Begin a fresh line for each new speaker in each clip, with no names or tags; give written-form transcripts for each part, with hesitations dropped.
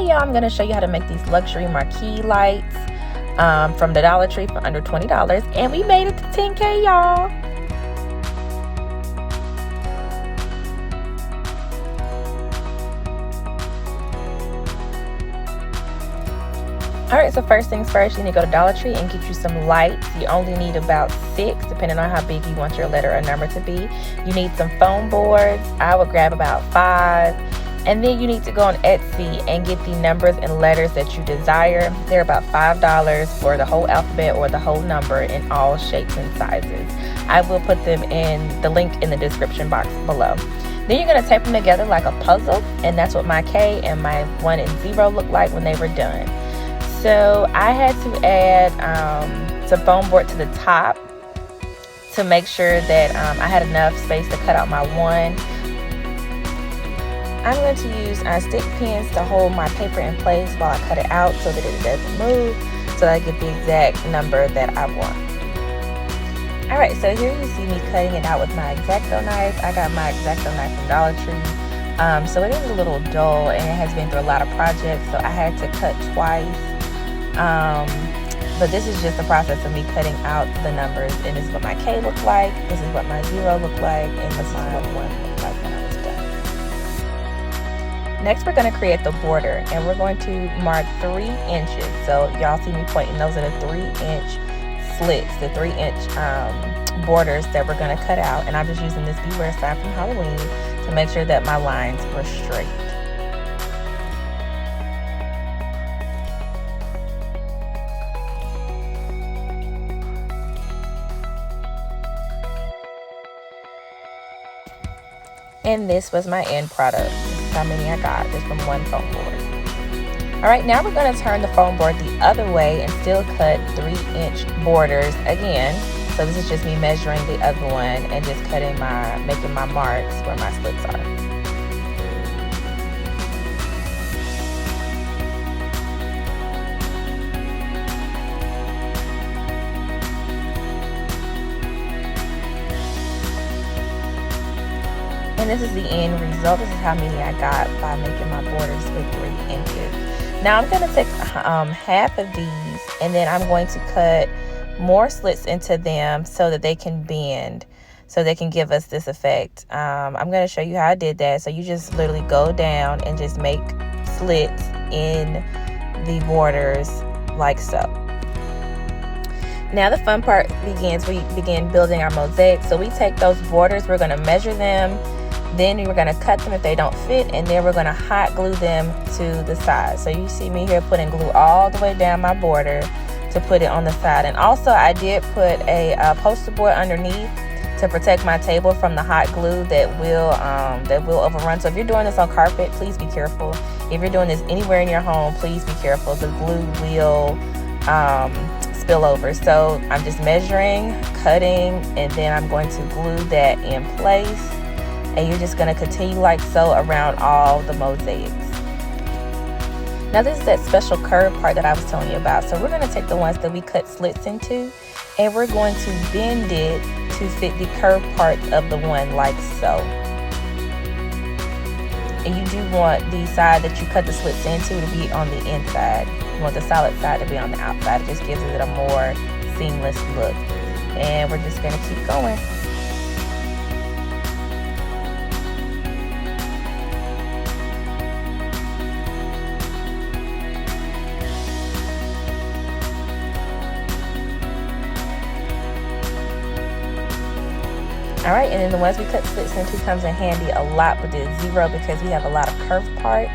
Today, y'all, I'm going to show you how to make these luxury marquee lights from the Dollar Tree for under $20. And we made it to 10K, y'all. Alright, so first things first, you need to go to Dollar Tree and get you some lights. You only need about 6, depending on how big you want your letter or number to be. You need some foam boards. I would grab about 5. And then you need to go on Etsy and get the numbers and letters that you desire. They're about $5 for the whole alphabet or the whole number in all shapes and sizes. I will put them in the link in the description box below. Then you're going to tape them together like a puzzle, and that's what my K and my 1 and 0 looked like when they were done. So I had to add some foam board to the top to make sure that I had enough space to cut out my 1. I'm going to use stick pins to hold my paper in place while I cut it out so that it doesn't move, so that I get the exact number that I want. Alright, so here you see me cutting it out with my x-acto knife. I got my x-acto knife from Dollar Tree. So it is a little dull and it has been through a lot of projects, so I had to cut twice. But this is just the process of me cutting out the numbers, and this is what my K looked like, this is what my 0 looked like, and this is what 1 looked like when I was done. Next, we're going to create the border, and we're going to mark 3 inches. So y'all see me pointing, those are the 3-inch slits, the 3-inch borders that we're going to cut out. And I'm just using this beware sign from Halloween to make sure that my lines were straight. And this was my end product. This is how many I got, just from 1 foam board. Alright, now we're going to turn the foam board the other way and still cut 3-inch borders again. So this is just me measuring the other one and just making my marks where my slits are. And this is the end result. This is how many I got by making my borders with 3 inches. Now I'm going to take half of these, and then I'm going to cut more slits into them so that they can bend, so they can give us this effect. I'm going to show you how I did that. So you just literally go down and just make slits in the borders like so. Now the fun part begins. We begin building our mosaic. So we take those borders, we're going to measure them, then we're going to cut them if they don't fit, and then we're going to hot glue them to the side. So you see me here putting glue all the way down my border to put it on the side. And also I did put a poster board underneath to protect my table from the hot glue that will overrun. So if you're doing this on carpet, please be careful. If you're doing this anywhere in your home, please be careful. The glue will spill over. So I'm just measuring, cutting, and then I'm going to glue that in place. And you're just going to continue like so around all the mosaics. Now this is that special curve part that I was telling you about. So we're going to take the ones that we cut slits into, and we're going to bend it to fit the curved parts of the one like so. And you do want the side that you cut the slits into to be on the inside. You want the solid side to be on the outside. It just gives it a more seamless look. And we're just going to keep going. Alright, and then the ones we cut slits into comes in handy a lot with the 0 because we have a lot of curved parts.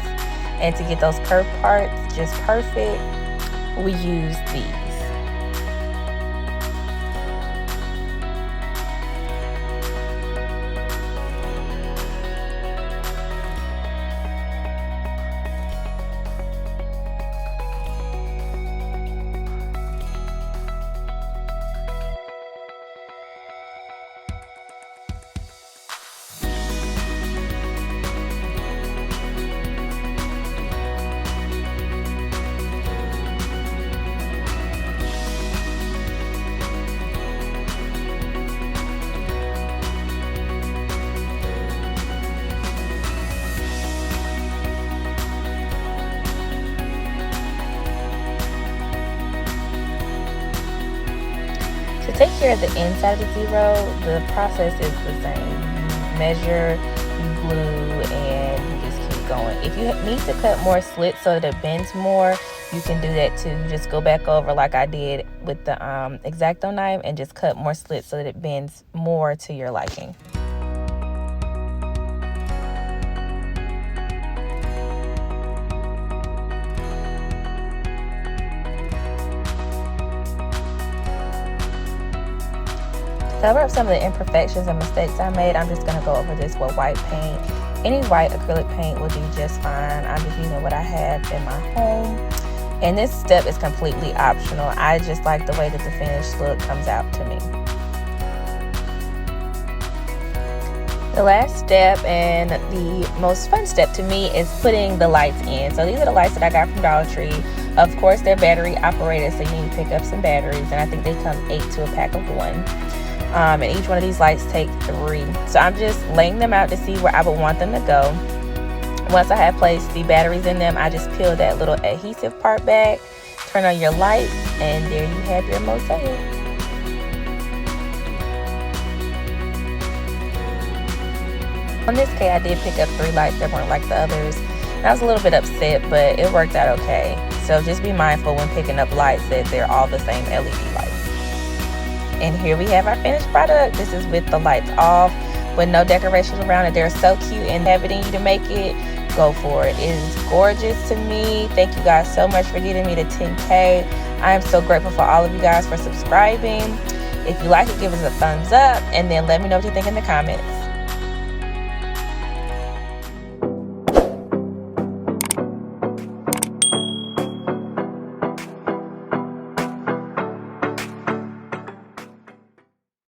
And to get those curved parts just perfect, we use these. take care of the inside of the zero, the process is the same. You measure, you glue, and you just keep going. If you need to cut more slits so that it bends more, you can do that too. You just go back over like I did with the x-acto knife and just cut more slits so that it bends more to your liking. To cover up some of the imperfections and mistakes I made, I'm just going to go over this with white paint. Any white acrylic paint will do just fine. I'm just using what I have in my home. And this step is completely optional. I just like the way that the finished look comes out to me. The last step and the most fun step to me is putting the lights in. So these are the lights that I got from Dollar Tree. Of course, they're battery operated, so you need to pick up some batteries. And I think they come 8 to a pack of 1. And each one of these lights take 3. So I'm just laying them out to see where I would want them to go. Once I have placed the batteries in them, I just peel that little adhesive part back, turn on your light, and there you have your mosaic. On this case, I did pick up 3 lights that weren't like the others. And I was a little bit upset, but it worked out okay. So just be mindful when picking up lights that they're all the same LED lights. And here we have our finished product. This is with the lights off, with no decorations around it. They're so cute, and having you to make it, go for it. It is gorgeous to me. Thank you guys so much for getting me to 10K. I am so grateful for all of you guys for subscribing. If you like it, give us a thumbs up, and then let me know what you think in the comments.